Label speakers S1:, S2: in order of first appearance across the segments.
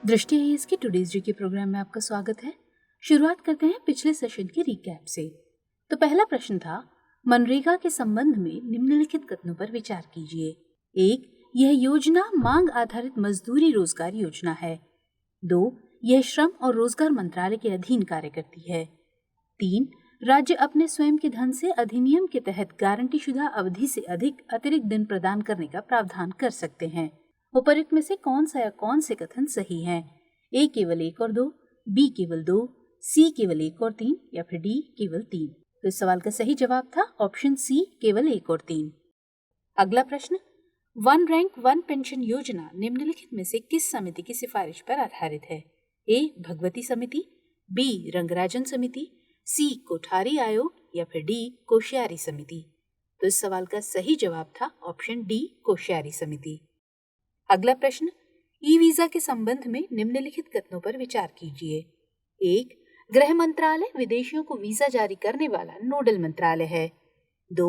S1: दृष्टि है इसके टुडेज जी के प्रोग्राम में आपका स्वागत है। शुरुआत करते हैं पिछले सेशन के रिकैप से। तो पहला प्रश्न था, मनरेगा के संबंध में निम्नलिखित कथनों पर विचार कीजिए। 1. यह योजना मांग आधारित मजदूरी रोजगार योजना है। 2. यह श्रम और रोजगार मंत्रालय के अधीन कार्य करती है। 3. राज्य अपने स्वयं के धन से अधिनियम के तहत गारंटीशुदा अवधि से अधिक अतिरिक्त दिन प्रदान करने का प्रावधान कर सकते हैं। उपरोक्त में से कौन सा या कौन से कथन सही हैं? ए केवल 1 और 2, बी केवल 2, सी केवल 1 और 3 या फिर डी केवल 3। तो इस सवाल का सही जवाब था ऑप्शन सी, केवल 1 और 3। अगला प्रश्न, वन रैंक वन पेंशन योजना निम्नलिखित में से किस समिति की सिफारिश पर आधारित है? ए भगवती समिति, बी रंगराजन समिति, सी कोठारी आयोग या फिर डी कोश्यारी समिति। तो इस सवाल का सही जवाब था ऑप्शन डी कोश्यारी समिति। अगला प्रश्न, ई वीजा के संबंध में निम्नलिखित कथनों पर विचार कीजिए। 1. गृह मंत्रालय विदेशियों को वीजा जारी करने वाला नोडल मंत्रालय है। 2.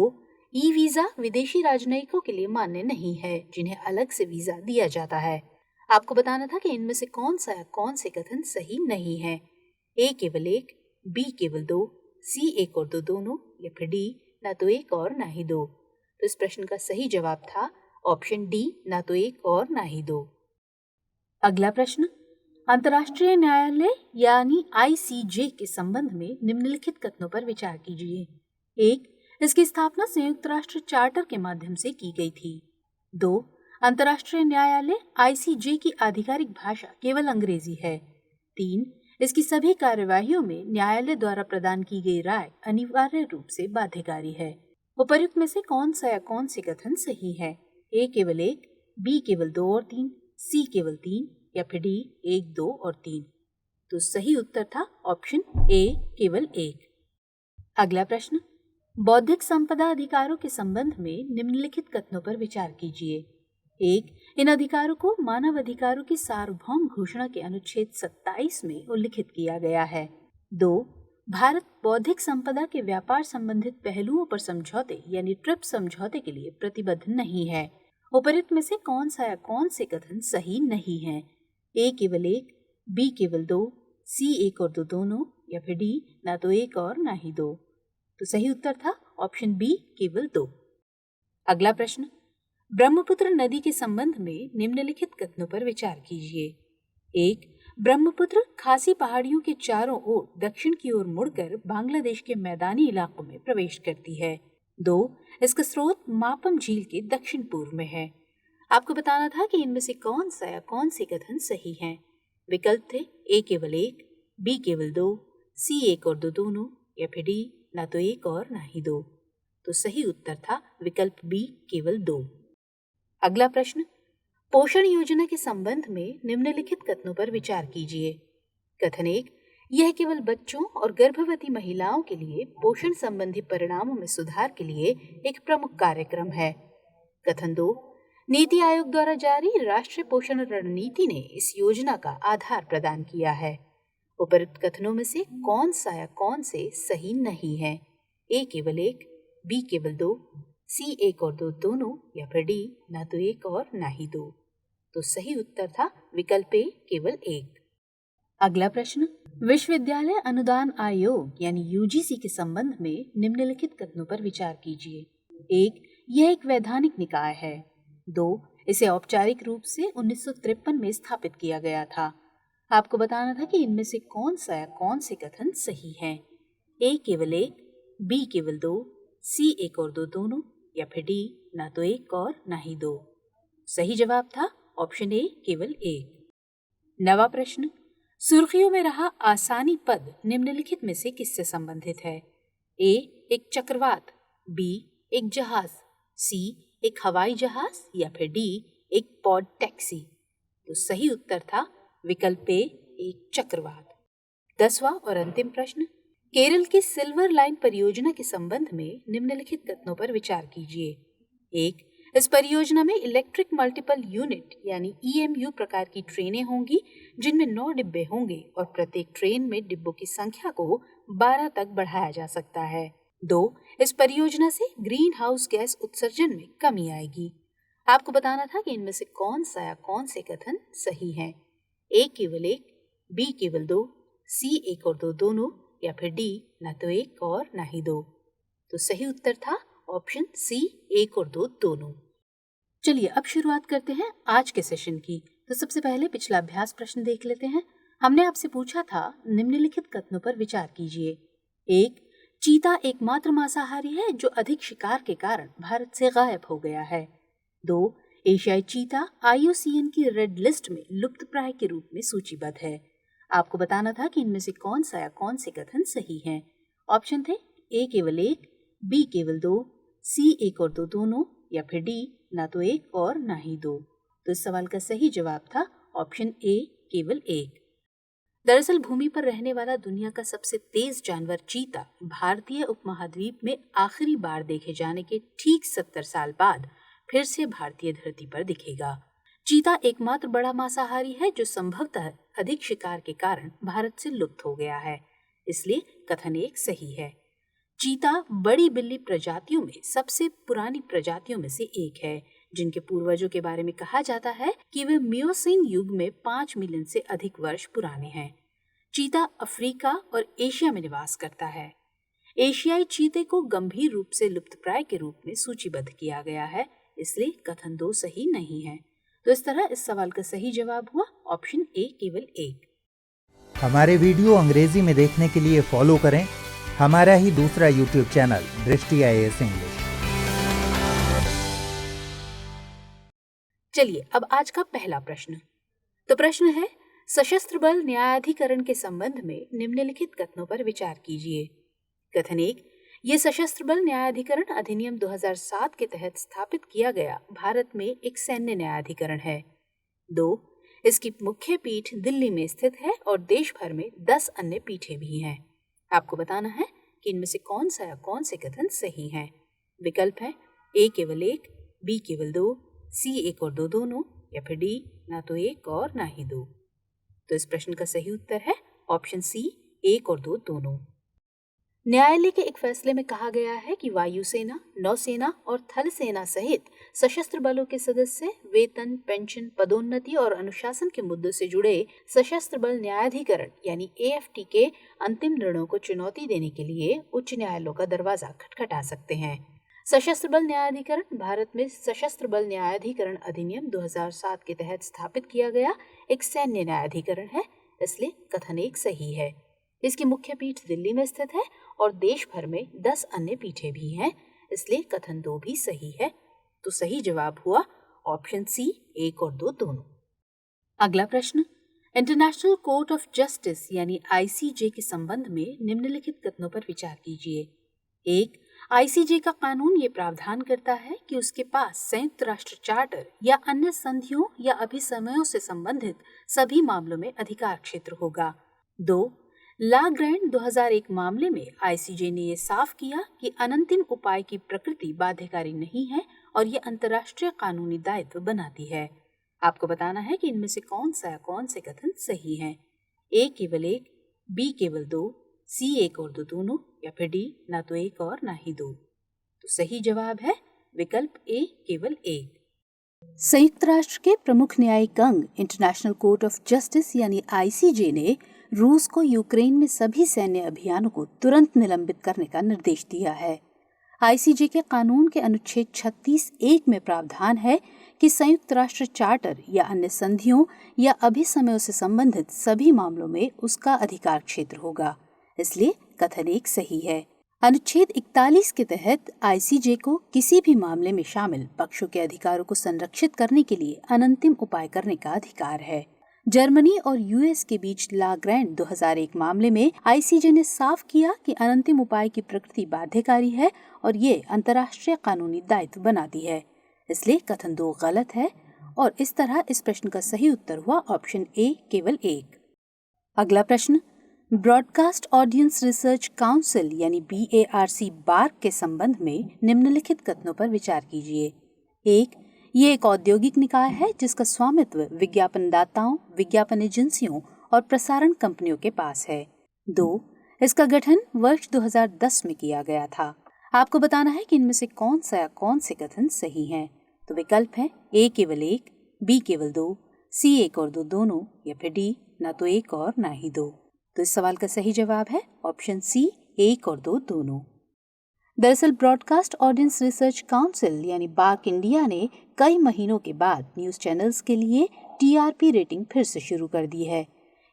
S1: ई वीजा विदेशी राजनयिकों के लिए मान्य नहीं है, जिन्हें अलग से वीजा दिया जाता है। आपको बताना था कि इनमें से कौन से कथन सही नहीं है। ए केवल 1, बी केवल 2, सी 1 और 2 दोनों या फिर डी ना तो 1 और ना ही 2। तो इस प्रश्न का सही जवाब था ऑप्शन डी, ना तो 1 और ना ही 2। अगला प्रश्न, अंतर्राष्ट्रीय न्यायालय यानी ICJ के संबंध में निम्नलिखित कथनों पर विचार कीजिए। 1. इसकी स्थापना संयुक्त राष्ट्र चार्टर के माध्यम से की गई थी। 2. अंतर्राष्ट्रीय न्यायालय ICJ की आधिकारिक भाषा केवल अंग्रेजी है। 3. इसकी सभी कार्यवाहियों में न्यायालय द्वारा प्रदान की गई राय अनिवार्य रूप से बाध्यकारी है। उपर्युक्त में से कौन से कथन सही है? ए केवल 1, बी केवल 2 और 3, सी केवल 3 या फिर डी 1, 2 और 3। तो सही उत्तर था ऑप्शन ए, केवल 1। अगला प्रश्न, बौद्धिक संपदा अधिकारों के संबंध में निम्नलिखित कथनों पर विचार कीजिए। 1. इन अधिकारों को मानव अधिकारों की सार्वभौम घोषणा के अनुच्छेद 27 में उल्लिखित किया गया है। 2. भारत बौद्धिक संपदा के व्यापार संबंधित पहलुओं पर समझौते यानी ट्रिप्स समझौते के लिए प्रतिबद्ध नहीं है। उपर्युक्त में से कौन से कथन सही नहीं है? ए केवल 1, बी केवल 2, सी 1 और 2 दोनों या फिर डी ना तो 1 और ना ही 2। तो सही उत्तर था ऑप्शन बी, केवल 2। अगला प्रश्न, ब्रह्मपुत्र नदी के संबंध में निम्नलिखित कथनों पर विचार कीजिए। 1. ब्रह्मपुत्र खासी पहाड़ियों के चारों ओर दक्षिण की ओर मुड़कर बांग्लादेश के मैदानी इलाकों में प्रवेश करती है। 2. इसका स्रोत मापम झील के दक्षिण पूर्व में है। आपको बताना था कि इनमें से कौन से कथन सही हैं। विकल्प थे ए केवल 1, बी केवल 2, सी 1 और 2 दोनों या फिर डी ना तो 1 और ना ही 2। तो सही उत्तर था विकल्प बी, केवल 2। अगला प्रश्न, पोषण योजना के संबंध में निम्नलिखित कथनों पर विचार कीजिए। कथन 1, यह केवल बच्चों और गर्भवती महिलाओं के लिए पोषण संबंधी परिणामों में सुधार के लिए एक प्रमुख कार्यक्रम है। कथन 2, नीति आयोग द्वारा जारी राष्ट्रीय पोषण रणनीति ने इस योजना का आधार प्रदान किया है। उपरोक्त कथनों में से कौन से सही नहीं है? ए केवल 1, बी केवल 2, सी 1 और 2 दोनों या फिर डी ना तो 1 और ना ही 2। तो सही उत्तर था विकल्प ए, केवल 1। अगला प्रश्न, विश्वविद्यालय अनुदान आयोग यानी यूजीसी के संबंध में निम्नलिखित कथनों पर विचार कीजिए। 1. यह एक वैधानिक निकाय है। 2. इसे औपचारिक रूप से 1953 में स्थापित किया गया था। आपको बताना था कि इनमें से कौन से कथन सही हैं। ए केवल 1, बी केवल 2, सी 1 और 2 दोनों या फिर डी ना तो 1 और ना ही 2। सही जवाब था ऑप्शन ए, केवल 1। नवा प्रश्न, सुर्खियों में रहा आसानी पद निम्नलिखित में से किससे संबंधित है? ए एक चक्रवात, बी एक जहाज, सी एक हवाई जहाज या फिर डी एक पॉड टैक्सी। तो सही उत्तर था विकल्प ए, एक चक्रवात। 10वां और अंतिम प्रश्न, केरल की सिल्वर लाइन परियोजना के संबंध में निम्नलिखित कथनों पर विचार कीजिए। 1. इस परियोजना में इलेक्ट्रिक मल्टीपल यूनिट यानी EMU प्रकार की ट्रेनें होंगी, जिनमें 9 डिब्बे होंगे और प्रत्येक ट्रेन में डिब्बों की संख्या को 12 तक बढ़ाया जा सकता है। 2. इस परियोजना से ग्रीन हाउस गैस उत्सर्जन में कमी आएगी। आपको बताना था कि इनमें से कौन से कथन सही हैं। ए केवल एक, बी केवल दो, सी एक और दो दोनों, या फिर डी ना तो एक और ना ही दो। तो सही उत्तर था ऑप्शन सी, एक और दो दोनों। चलिए अब शुरुआत करते हैं आज के सेशन की। तो सबसे पहले पिछला अभ्यास प्रश्न देख लेते हैं। हमने आपसे पूछा था निम्नलिखित कथनों पर विचार कीजिए। एक, चीता एकमात्र मांसाहारी है जो अधिक शिकार के कारण भारत से गायब हो गया है। दो, एशियाई चीता IUCN की रेड लिस्ट में लुप्तप्राय के रूप में सूचीबद्ध है। आपको बताना था कि इनमें से कौन सा या कौन से कथन सही हैं। ऑप्शन थे ए केवल एक, बी केवल दो, सी एक और दो दोनों, या फिर डी ना तो एक और ना ही दो। तो इस सवाल का सही जवाब था ऑप्शन ए केवल एक। दरअसल भूमि पर रहने वाला दुनिया का सबसे तेज जानवर चीता भारतीय उपमहाद्वीप में आखिरी बार देखे जाने के ठीक 70 साल बाद फिर से भारतीय धरती पर दिखेगा। चीता एकमात्र बड़ा मांसाहारी है जो संभवतः अधिक शिकार के कारण भारत से लुप्त हो गया है, इसलिए कथन एक सही है। चीता बड़ी बिल्ली प्रजातियों में सबसे पुरानी प्रजातियों में से एक है, जिनके पूर्वजों के बारे में कहा जाता है कि वे मियोसीन युग में 5 मिलियन से अधिक वर्ष पुराने हैं। चीता अफ्रीका और एशिया में निवास करता है। एशियाई चीते को गंभीर रूप से लुप्तप्राय के रूप में सूचीबद्ध किया गया है, इसलिए कथन दो सही नहीं है। तो इस तरह इस सवाल का सही जवाब हुआ ऑप्शन ए केवल एक।
S2: हमारे वीडियो अंग्रेजी में देखने के लिए फॉलो करें हमारा ही दूसरा YouTube चैनल दृष्टि IAS इंग्लिश।
S1: चलिए अब आज का पहला प्रश्न। तो प्रश्न है, सशस्त्र बल न्यायाधिकरण के संबंध में निम्नलिखित कथनों पर विचार कीजिए। कथन एक, ये सशस्त्र बल न्यायाधिकरण अधिनियम 2007 के तहत स्थापित किया गया भारत में एक सैन्य न्यायाधिकरण है। दो, इसकी मुख्य पीठ दिल्ली में स्थित है और देश भर में 10 अन्य पीठें भी हैं। आपको बताना है कि इनमें से कौन सा या कौन से कथन सही हैं। विकल्प है ए केवल एक, बी केवल दो, सी एक और दो दोनों, या फिर डी ना तो एक और ना ही दो। तो इस प्रश्न का सही उत्तर है ऑप्शन सी, एक और दो दोनों। न्यायालय के एक फैसले में कहा गया है कि वायुसेना, नौसेना और थल सेना सहित सशस्त्र बलों के सदस्य वेतन, पेंशन, पदोन्नति और अनुशासन के मुद्दों से जुड़े सशस्त्र बल न्यायाधिकरण यानी AFT के अंतिम निर्णयों को चुनौती देने के लिए उच्च न्यायालयों का दरवाजा खटखटा सकते हैं। सशस्त्र बल न्यायाधिकरण भारत में सशस्त्र बल न्यायाधिकरण अधिनियम 2007 के तहत स्थापित किया गया एक सैन्य न्यायाधिकरण है, इसलिए कथन एक सही है। इसकी मुख्य पीठ दिल्ली में स्थित है और देश भर में 10 अन्य पीठें भी हैं, इसलिए कथन दो भी सही है। तो सही जवाब हुआ ऑप्शन सी, एक और दो दोनों। अगला प्रश्न, इंटरनेशनल कोर्ट ऑफ जस्टिस यानी ICJ के संबंध में निम्नलिखित कथनों पर विचार कीजिए। एक, ICJ का कानून ये प्रावधान करता है कि उसके पास संयुक्त राष्ट्र चार्टर या अन्य संधियों या अभिसमयों से संबंधित सभी मामलों में अधिकार क्षेत्र होगा। दो, ला ग्रैंड 2001 मामले में ICJ ने यह साफ किया कि अनंतिम उपाय की प्रकृति बाध्यकारी नहीं है और ये अंतर्राष्ट्रीय कानूनी दायित्व बनाती है। आपको बताना है कि इनमें से कौन सा या कौन से कथन सही हैं। ए केवल एक, बी केवल दो, सी एक और दो दोनों, या फिर डी ना तो एक और ना ही दो। तो सही जवाब है विकल्प ए केवल एक। संयुक्त राष्ट्र के प्रमुख न्यायिक अंग इंटरनेशनल कोर्ट ऑफ जस्टिस यानी ICJ ने रूस को यूक्रेन में सभी सैन्य अभियानों को तुरंत निलंबित करने का निर्देश दिया है। ICJ के कानून के अनुच्छेद 36(1) में प्रावधान है कि संयुक्त राष्ट्र चार्टर या अन्य संधियों या अभिसमयों से संबंधित सभी मामलों में उसका अधिकार क्षेत्र होगा, इसलिए कथन एक सही है। अनुच्छेद 41 के तहत ICJ को किसी भी मामले में शामिल पक्षों के अधिकारों को संरक्षित करने के लिए अनंतिम उपाय करने का अधिकार है। जर्मनी और US के बीच ला ग्रैंड 2001 मामले में ICJ ने साफ किया कि अनंतिम उपाय की प्रकृति बाध्यकारी है और ये अंतर्राष्ट्रीय कानूनी दायित्व बनाती है, इसलिए कथन दो गलत है और इस तरह इस प्रश्न का सही उत्तर हुआ ऑप्शन ए केवल एक। अगला प्रश्न, ब्रॉडकास्ट ऑडियंस रिसर्च काउंसिल यानी BARC बार्क के संबंध में निम्नलिखित कथनों पर विचार कीजिए। एक, ये एक औद्योगिक निकाय है जिसका स्वामित्व विज्ञापनदाताओं, विज्ञापन एजेंसियों और प्रसारण कंपनियों के पास है। दो, इसका गठन वर्ष 2010 में किया गया था। आपको बताना है कि इनमें से कौन सा या कौन से कथन सही हैं। तो विकल्प है ए केवल एक, बी केवल दो, सी एक और दो दोनों, या फिर डी ना तो एक और ना ही दो। तो इस सवाल का सही जवाब है ऑप्शन सी, एक और दो दोनों। दरअसल ब्रॉडकास्ट ऑडियंस रिसर्च काउंसिल यानी बाक इंडिया ने कई महीनों के बाद न्यूज चैनल्स के लिए टीआरपी रेटिंग फिर से शुरू कर दी है।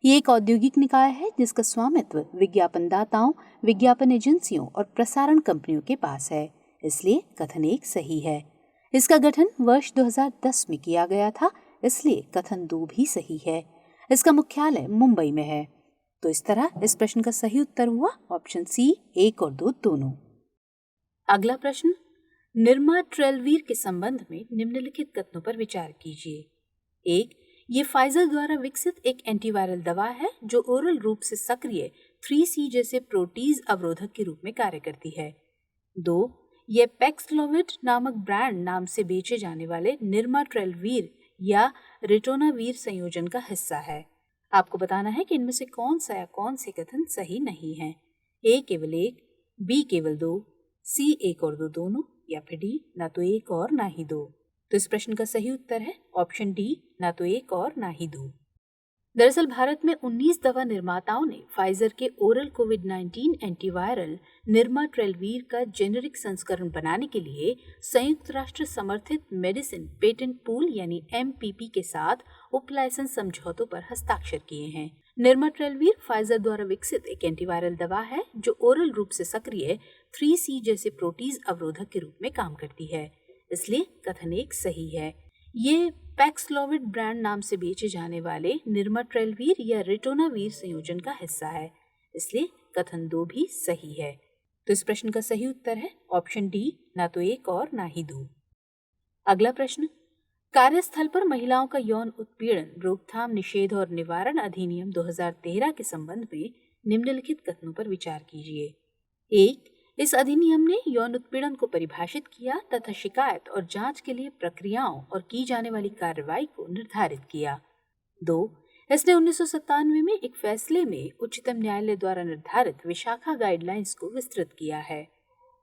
S1: ये एक औद्योगिक निकाय है जिसका स्वामित्व विज्ञापनदाताओं, विज्ञापन एजेंसियों और प्रसारण कंपनियों के पास है, इसलिए कथन एक सही है। इसका गठन वर्ष 2010 में किया गया था, इसलिए कथन 2 भी सही है। इसका मुख्यालय मुंबई में है। तो इस तरह इस प्रश्न का सही उत्तर हुआ ऑप्शन सी, एक और दो दोनों। अगला प्रश्न, निरमा ट्रेलवीर के संबंध में निम्नलिखित कथनों पर विचार कीजिए। एक, ये फाइजर द्वारा विकसित एक एंटीवायरल दवा है जो ओरल रूप से सक्रिय 3C जैसे प्रोटीज अवरोधक के रूप में कार्य करती है। 2, यह पैक्सलोविड नामक ब्रांड नाम से बेचे जाने वाले निरमा ट्रेलवीर या रिटोनावीर संयोजन का हिस्सा है। आपको बताना है कि इनमें से कौन सा या कौन से कथन सही नहीं है। ए केवल एक, बी केवल दो, सी एक और दो दोनों, या फिर डी ना तो एक और ना ही दो। तो इस प्रश्न का सही उत्तर है ऑप्शन डी, ना तो एक और ना ही दो। दरअसल भारत में 19 दवा निर्माताओं ने फाइजर के ओरल कोविड-19 एंटीवायरल निरमा ट्रेलवीर का जेनेरिक संस्करण बनाने के लिए संयुक्त राष्ट्र समर्थित मेडिसिन पेटेंट पूल यानी MPP के साथ उपलाइसेंस समझौतों पर हस्ताक्षर किए हैं। निरमा ट्रेलवीर फाइजर द्वारा विकसित एक एंटीवायरल दवा है जो ओरल रूप से सक्रिय 3C जैसे प्रोटीज अवरोधक के रूप में काम करती है, इसलिए कथन एक सही है। ये पैक्सलोविड ब्रांड नाम से बेचे जाने वाले निरमा ट्रेलवीर या रिटोनावीर संयोजन का हिस्सा है, इसलिए कथन 2 भी सही है। तो इस प्रश्न का सही उत्तर है ऑप्शन डी, ना तो एक और ना ही दो। अगला प्रश्न, कार्यस्थल पर महिलाओं का यौन उत्पीड़न रोकथाम, निषेध और निवारण अधिनियम 2013 के संबंध में निम्नलिखित कथनों पर विचार कीजिए। एक, इस अधिनियम ने यौन उत्पीड़न को परिभाषित किया तथा शिकायत और जांच के लिए प्रक्रियाओं और की जाने वाली कार्रवाई को निर्धारित किया। 2, इसने 1997 में एक फैसले में उच्चतम न्यायालय द्वारा निर्धारित विशाखा गाइडलाइंस को विस्तृत किया है।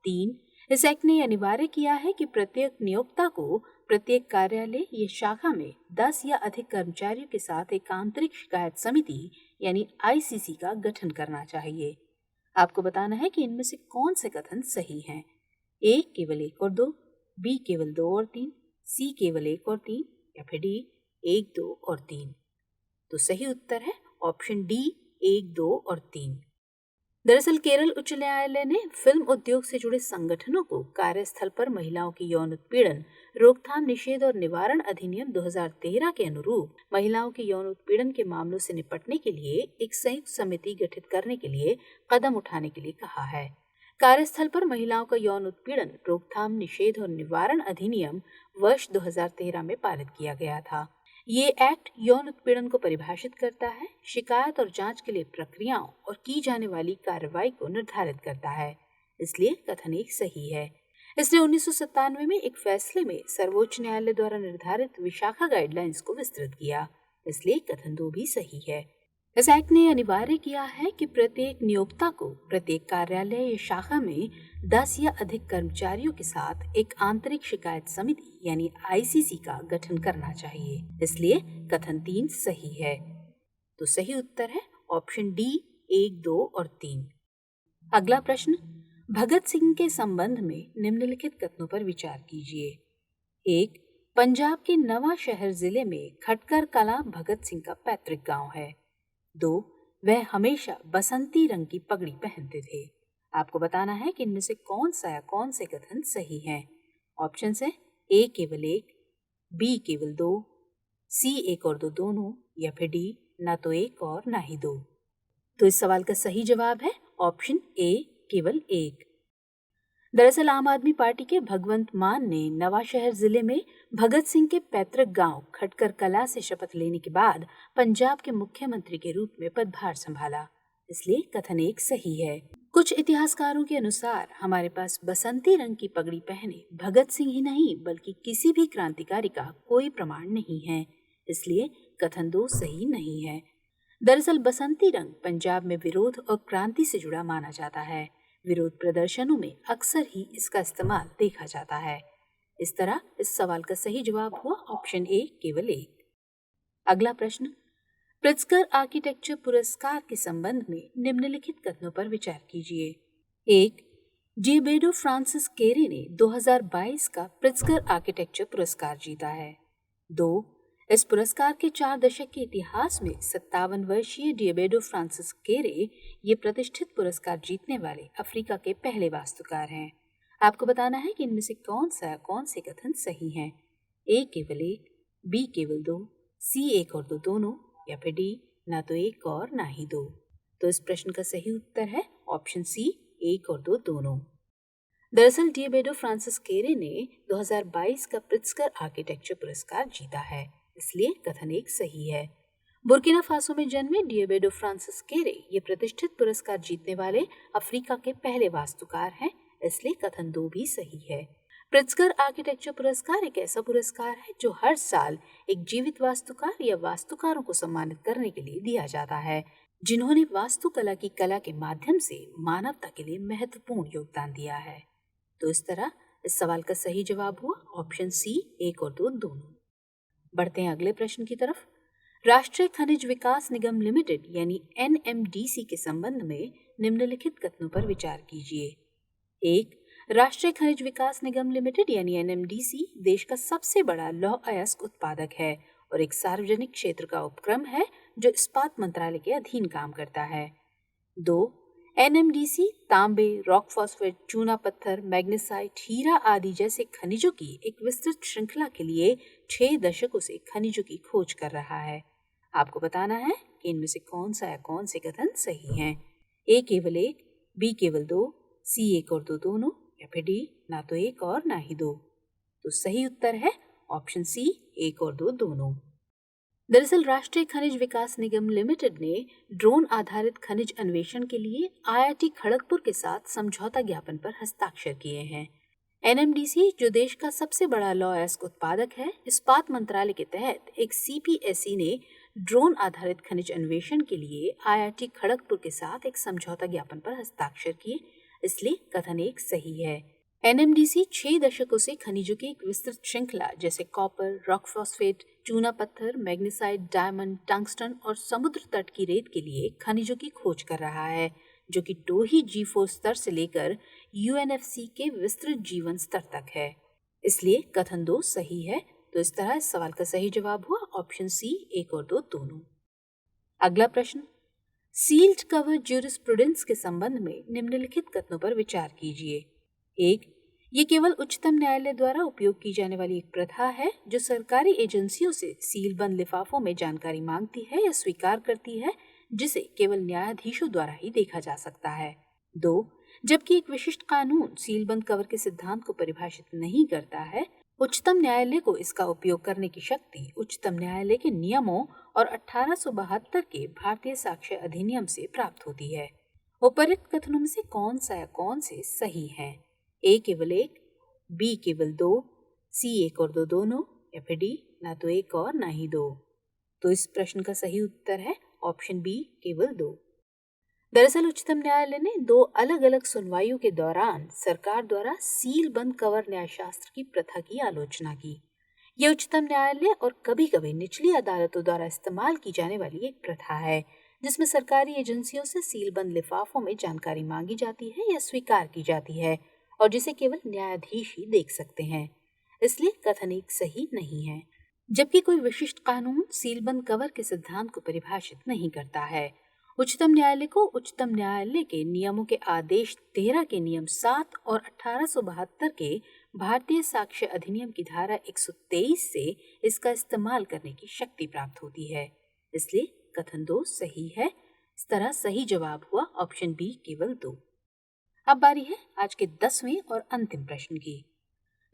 S1: 3, इस एक्ट ने अनिवार्य किया है कि प्रत्येक नियोक्ता को प्रत्येक कार्यालय या शाखा में 10 या अधिक कर्मचारियों के साथ एक आंतरिक शिकायत समिति यानी ICC का गठन करना चाहिए। आपको बताना है कि इनमें से कौन से कथन सही हैं। ए केवल एक और दो, बी केवल दो और तीन, सी केवल एक और तीन, या फिर डी एक, दो और तीन। तो सही उत्तर है ऑप्शन डी, एक, दो और तीन। दरअसल केरल उच्च न्यायालय ने फिल्म उद्योग से जुड़े संगठनों को कार्यस्थल पर महिलाओं की यौन उत्पीड़न रोकथाम, निषेध और निवारण अधिनियम 2013 के अनुरूप महिलाओं के यौन उत्पीड़न के मामलों से निपटने के लिए एक संयुक्त समिति गठित करने के लिए कदम उठाने के लिए कहा है। कार्यस्थल पर महिलाओं का यौन उत्पीड़न रोकथाम, निषेध और निवारण अधिनियम वर्ष 2013 में पारित किया गया था। ये एक्ट यौन उत्पीड़न को परिभाषित करता है, शिकायत और जांच के लिए प्रक्रियाओं और की जाने वाली कार्रवाई को निर्धारित करता है, इसलिए कथन एक सही है। इसने 1997 में एक फैसले में सर्वोच्च न्यायालय द्वारा निर्धारित विशाखा गाइडलाइंस को विस्तृत किया, इसलिए कथन 2 भी सही है। इस एक्ट ने अनिवार्य किया है कि प्रत्येक नियोक्ता को प्रत्येक कार्यालय या शाखा में 10 या अधिक कर्मचारियों के साथ एक आंतरिक शिकायत समिति यानी ICC का गठन करना चाहिए, इसलिए कथन 3 सही है। तो सही उत्तर है ऑप्शन डी, 1, 2 और 3। अगला प्रश्न, भगत सिंह के संबंध में निम्नलिखित कथनों पर विचार कीजिए। 1, पंजाब के नवा शहर जिले में खटकर कला भगत सिंह का पैतृक गांव है। 2, वह हमेशा बसंती रंग की पगड़ी पहनते थे। आपको बताना है कि इनमें से कौन सा या कौन से कथन सही हैं। ऑप्शन है ए केवल एक, बी केवल दो, सी एक और दो दोनों, या फिर डी ना तो एक और ना ही दो। तो इस सवाल का सही जवाब है ऑप्शन ए, केवल एक। दरअसल आम आदमी पार्टी के भगवंत मान ने नवाशहर जिले में भगत सिंह के पैतृक गांव खटकर कला से शपथ लेने के बाद पंजाब के मुख्यमंत्री के रूप में पदभार संभाला, इसलिए कथन एक सही है। कुछ इतिहासकारों के अनुसार हमारे पास बसंती रंग की पगड़ी पहने भगत सिंह ही नहीं बल्कि किसी भी क्रांतिकारी का कोई प्रमाण नहीं है, इसलिए कथन 2 सही नहीं है। दरअसल बसंती रंग पंजाब में विरोध और क्रांति से जुड़ा माना जाता है। विरोध प्रदर्शनों में अक्सर ही इसका इस्तेमाल देखा जाता है। इस तरह इस सवाल का सही जवाब हुआ ऑप्शन ए, केवल एक। अगला प्रश्न, प्रिट्जकर आर्किटेक्चर पुरस्कार के संबंध में निम्नलिखित कथनों पर विचार कीजिए। 1. डिएबेडो फ्रांसिस केरे ने 2022 का प्रिट्जकर आर्किटेक्चर पुरस्कार जीता है। 2. इस पुरस्कार के 4 दशक के इतिहास में 57 वर्षीय डिएबेडो फ्रांसिस केरे ये प्रतिष्ठित पुरस्कार जीतने वाले अफ्रीका के पहले वास्तुकार हैं। आपको बताना है कि इनमें से कौन से कथन सही हैं। ए केवल एक, बी केवल दो, सी एक और दो दोनों, या फिर डी ना तो एक और ना ही दो। तो इस प्रश्न का सही उत्तर है ऑप्शन सी, एक और दो दोनों। दरअसल डिएबेडो फ्रांसिस केरे ने 2022 का प्रिट्जकर आर्किटेक्चर पुरस्कार जीता है, इसलिए कथन एक सही है। बुर्किना फासो में जन्मे डिएबेडो फ्रांसिस केरे ये प्रतिष्ठित पुरस्कार जीतने वाले अफ्रीका के पहले वास्तुकार हैं, इसलिए कथन 2 भी सही है। प्रिट्जकर आर्किटेक्चर पुरस्कार एक ऐसा पुरस्कार है जो हर साल एक जीवित वास्तुकार या वास्तुकारों को सम्मानित करने के लिए दिया जाता है, जिन्होंने वास्तुकला की कला के माध्यम से मानवता के लिए महत्वपूर्ण योगदान दिया है। तो इस तरह इस सवाल का सही जवाब हुआ ऑप्शन सी, एक और दो दोनों। बढ़ते हैं अगले प्रश्न की तरफ। राष्ट्रीय खनिज विकास निगम लिमिटेड यानी एनएमडीसी के संबंध में निम्नलिखित कथनों पर विचार कीजिए। 1. राष्ट्रीय खनिज विकास निगम लिमिटेड यानी एनएमडीसी देश का सबसे बड़ा लौह अयस्क उत्पादक है और एक सार्वजनिक क्षेत्र का उपक्रम है जो इस्पात मंत्रालय के अधीन काम करता है। 2. एनएमडीसी तांबे, रॉक फॉस्फेट, चूना पत्थर, मैग्नेसाइट, हीरा आदि जैसे खनिजों की एक विस्तृत श्रृंखला के लिए 6 दशकों से खनिजों की खोज कर रहा है। आपको बताना है कि इनमें से कौन से कथन सही हैं। ए केवल एक, बी केवल दो, सी एक और दो दोनों, या फिर डी ना तो एक और ना ही दो। तो सही उत्तर है ऑप्शन सी, एक और दो दोनों। दरअसल राष्ट्रीय खनिज विकास निगम लिमिटेड ने ड्रोन आधारित खनिज अन्वेषण के लिए आईआईटी खड़गपुर के साथ समझौता ज्ञापन पर हस्ताक्षर किए हैं। एनएमडीसी जो देश का सबसे बड़ा लौह अयस्क उत्पादक है, इस्पात मंत्रालय के तहत एक सीपीएसई ने ड्रोन आधारित खनिज अन्वेषण के लिए आईआईटी खड़गपुर के साथ एक समझौता ज्ञापन पर हस्ताक्षर किए, इसलिए कथन एक सही है। एनएमडीसी 6 दशकों से खनिजों की एक विस्तृत श्रृंखला जैसे कॉपर, रॉक फॉस्फेट, चूना पत्थर, मैग्नेसाइट, डायमंड, टंगस्टन और समुद्र तट की रेत के लिए खनिजों की खोज कर रहा है, जो कि टोही G4 स्तर से लेकर यूएनएफसी के विस्तृत जीवन स्तर तक है। इसलिए कथन 2 सही है। तो इस तरह इस सवाल का सही जवाब हुआ ऑप्शन सी, एक और दो दोनों। अगला प्रश्न, सील्ड कवर ज्यूरिस्प्रूडेंस के संबंध में निम्नलिखित कथनों पर विचार कीजिए। 1. ये केवल उच्चतम न्यायालय द्वारा उपयोग की जाने वाली एक प्रथा है जो सरकारी एजेंसियों से सीलबंद लिफाफों में जानकारी मांगती है या स्वीकार करती है, जिसे केवल न्यायाधीशों द्वारा ही देखा जा सकता है। 2. जबकि एक विशिष्ट कानून सीलबंद कवर के सिद्धांत को परिभाषित नहीं करता है, उच्चतम न्यायालय को इसका उपयोग करने की शक्ति उच्चतम न्यायालय के नियमों और 1872 के भारतीय साक्ष्य अधिनियम से प्राप्त होती है। उपर्युक्त कथनों में से कौन से सही हैं? ए केवल एक, बी केवल दो, सी एक और दो दोनों, या फिर डी ना तो एक और ना ही दो। तो इस प्रश्न का सही उत्तर है ऑप्शन बी, केवल दो। दरअसल उच्चतम न्यायालय ने 2 अलग अलग सुनवाइयों के दौरान सरकार द्वारा सील बंद कवर न्यायशास्त्र की प्रथा की आलोचना की। यह उच्चतम न्यायालय और कभी कभी निचली अदालतों द्वारा इस्तेमाल की जाने वाली एक प्रथा है, जिसमें सरकारी एजेंसियों से सीलबंद लिफाफों में जानकारी मांगी जाती है या स्वीकार की जाती है, और जिसे केवल न्यायाधीश ही देख सकते हैं। इसलिए कथन एक सही नहीं है। जबकि कोई विशिष्ट कानून सीलबंद कवर के सिद्धांत को परिभाषित नहीं करता है। उच्चतम न्यायालय को उच्चतम न्यायालय के नियमों के आदेश 13 के नियम 7 और 1872 के भारतीय साक्ष्य अधिनियम की धारा 123 से इसका इस्तेमाल करने की शक्ति प्राप्त होती है। इसलिए कथन 2 सही है। इस तरह सही जवाब हुआ ऑप्शन बी, केवल 2। अब बारी है आज के 10वें और अंतिम प्रश्न की।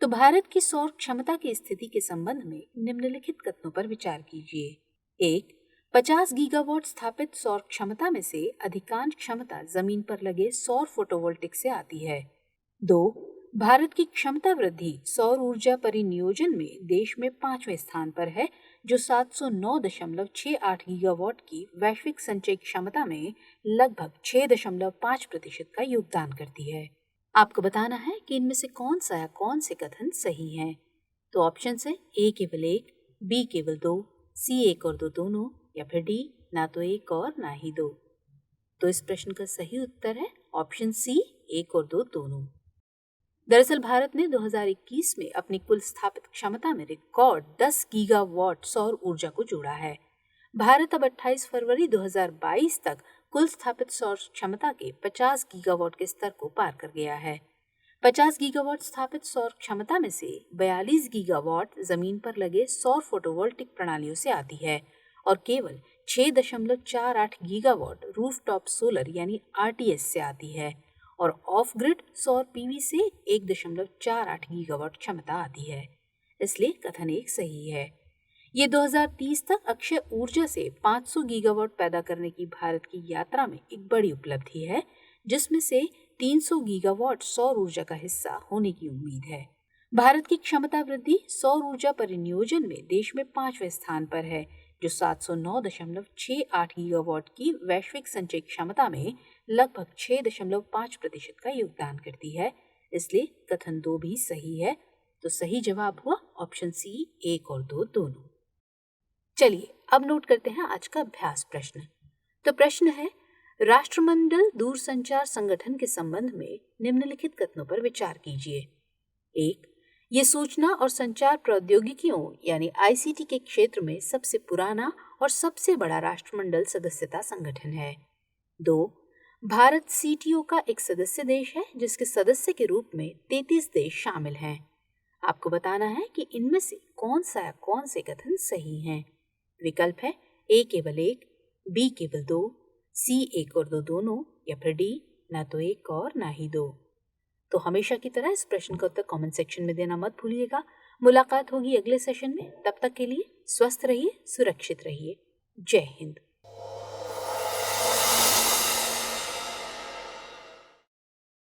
S1: तो भारत की सौर क्षमता की स्थिति के संबंध में निम्नलिखित कथनों पर विचार कीजिए। 1. 50 गीगावाट स्थापित सौर क्षमता में से अधिकांश क्षमता जमीन पर लगे सौर फोटोवोल्टिक से आती है। 2. भारत की क्षमता वृद्धि सौर ऊर्जा परिनियोजन में देश में 5वें स्थान पर है, जो 709.68 गीगावाट की वैश्विक संचय क्षमता में लगभग 6.5% का योगदान करती है। आपको बताना है कि इनमें से कौन से कथन सही हैं। तो ऑप्शन है ए केवल एक, बी केवल दो, सी एक और दो दोनों, या फिर डी ना तो एक और ना ही दो। तो इस प्रश्न का सही उत्तर है ऑप्शन सी, एक और दो दोनों। दरअसल भारत ने 2021 में अपनी कुल स्थापित क्षमता में रिकॉर्ड 10 गीगावाट सौर ऊर्जा को जोड़ा है। भारत अब 28 फरवरी 2022 तक कुल स्थापित सौर क्षमता के 50 गीगावाट के स्तर को पार कर गया है। 50 गीगावाट स्थापित सौर क्षमता में से 42 गीगावाट जमीन पर लगे सौर फोटोवोल्टिक प्रणालियों से आती है और केवल 6.48 गीगावाट रूफटॉप सोलर यानी आरटीएस से आती है और ऑफ ग्रिड सौर पीवी से 1.48 गीगावाट क्षमता आती है। इसलिए कथन एक सही है। ये 2030 तक अक्षय ऊर्जा से 500 गीगावाट पैदा करने की भारत की यात्रा में एक बड़ी उपलब्धि है, जिसमें से 300 गीगावाट सौर ऊर्जा का हिस्सा होने की उम्मीद है। भारत की क्षमता वृद्धि सौर ऊर्जा परिनियोजन में देश में 5वें स्थान पर है, जो 709.68 गीगावाट की वैश्विक संचय क्षमता में लगभग 6.5% का योगदान करती है। इसलिए कथन 2 भी सही है। तो सही जवाब हुआ ऑप्शन सी, एक और दो दोनों। चलिए अब नोट करते हैं आज का अभ्यास प्रश्न। तो प्रश्न है, राष्ट्रमंडल दूरसंचार संगठन के संबंध में निम्नलिखित कथनों पर विचार कीजिए। 1. ये सूचना और संचार प्रौद्योगिकियों यानी आईसीटी के क्षेत्र में सबसे पुराना और सबसे बड़ा राष्ट्रमंडल सदस्यता संगठन है। 2. भारत सीटीओ का एक सदस्य देश है, जिसके सदस्य के रूप में 33 देश शामिल हैं। आपको बताना है कि इनमें से कौन से कथन सही हैं। विकल्प है ए केवल एक, बी केवल दो, सी एक और दो दोनों, या फिर डी ना तो एक और ना ही दो। तो हमेशा की तरह इस प्रश्न का उत्तर कमेंट सेक्शन में देना मत भूलिएगा। मुलाकात होगी अगले सेशन में। तब तक के लिए स्वस्थ रहिए, सुरक्षित रहिए। जय हिंद।